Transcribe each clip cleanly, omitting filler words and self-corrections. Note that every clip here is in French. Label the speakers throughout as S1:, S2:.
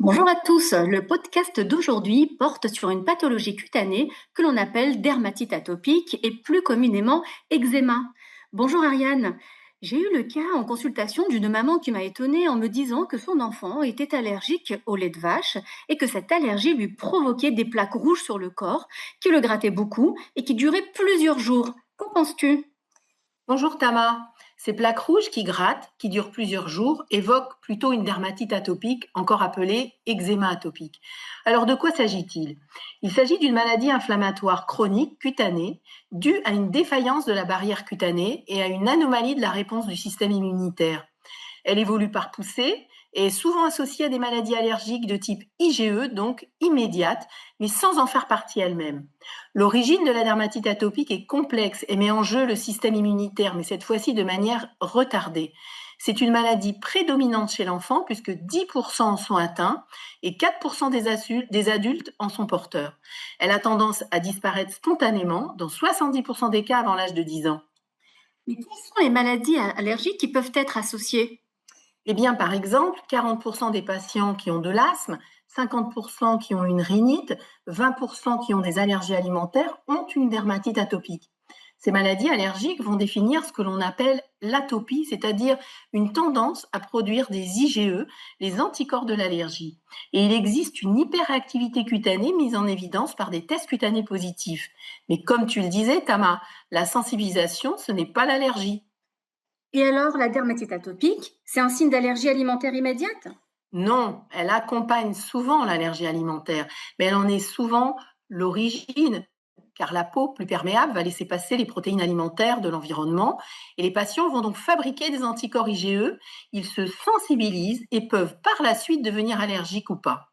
S1: Bonjour à tous, le podcast d'aujourd'hui porte sur une pathologie cutanée que l'on appelle dermatite atopique et plus communément eczéma. Bonjour Ariane, j'ai eu le cas en consultation d'une maman qui m'a étonnée en me disant que son enfant était allergique au lait de vache et que cette allergie lui provoquait des plaques rouges sur le corps qui le grattaient beaucoup et qui duraient plusieurs jours. Qu'en penses-tu?
S2: Bonjour Tama. Ces plaques rouges qui grattent, qui durent plusieurs jours, évoquent plutôt une dermatite atopique, encore appelée eczéma atopique. Alors de quoi s'agit-il? Il s'agit d'une maladie inflammatoire chronique cutanée due à une défaillance de la barrière cutanée et à une anomalie de la réponse du système immunitaire. Elle évolue par poussée et est souvent associée à des maladies allergiques de type IgE, donc immédiate, mais sans en faire partie elle-même. L'origine de la dermatite atopique est complexe et met en jeu le système immunitaire, mais cette fois-ci de manière retardée. C'est une maladie prédominante chez l'enfant puisque 10% en sont atteints et 4% des adultes en sont porteurs. Elle a tendance à disparaître spontanément dans 70% des cas avant l'âge de 10 ans.
S1: Mais quelles sont les maladies allergiques qui peuvent être associées?
S2: Eh bien, par exemple, 40% des patients qui ont de l'asthme, 50% qui ont une rhinite, 20% qui ont des allergies alimentaires ont une dermatite atopique. Ces maladies allergiques vont définir ce que l'on appelle l'atopie, c'est-à-dire une tendance à produire des IgE, les anticorps de l'allergie. Et il existe une hyperactivité cutanée mise en évidence par des tests cutanés positifs. Mais comme tu le disais, Tama, la sensibilisation, ce n'est pas l'allergie.
S1: Et alors, la dermatite atopique, c'est un signe d'allergie alimentaire immédiate?
S2: Non, elle accompagne souvent l'allergie alimentaire, mais elle en est souvent l'origine, car la peau plus perméable va laisser passer les protéines alimentaires de l'environnement et les patients vont donc fabriquer des anticorps IgE, ils se sensibilisent et peuvent par la suite devenir allergiques ou pas.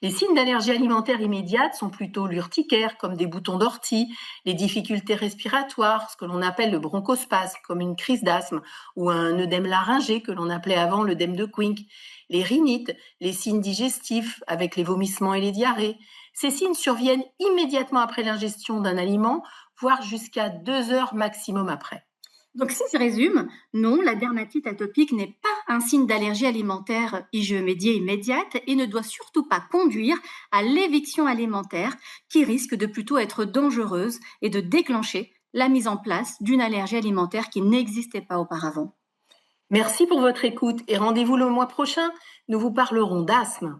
S2: Les signes d'allergie alimentaire immédiate sont plutôt l'urticaire, comme des boutons d'ortie, les difficultés respiratoires, ce que l'on appelle le bronchospasme, comme une crise d'asthme, ou un œdème laryngé, que l'on appelait avant l'œdème de Quincke, les rhinites, les signes digestifs, avec les vomissements et les diarrhées. Ces signes surviennent immédiatement après l'ingestion d'un aliment, voire jusqu'à 2 heures maximum après.
S1: Donc, si je résume, non, la dermatite atopique n'est pas un signe d'allergie alimentaire IgE-médiée immédiate et ne doit surtout pas conduire à l'éviction alimentaire qui risque de plutôt être dangereuse et de déclencher la mise en place d'une allergie alimentaire qui n'existait pas auparavant.
S2: Merci pour votre écoute et rendez-vous le mois prochain. Nous vous parlerons d'asthme.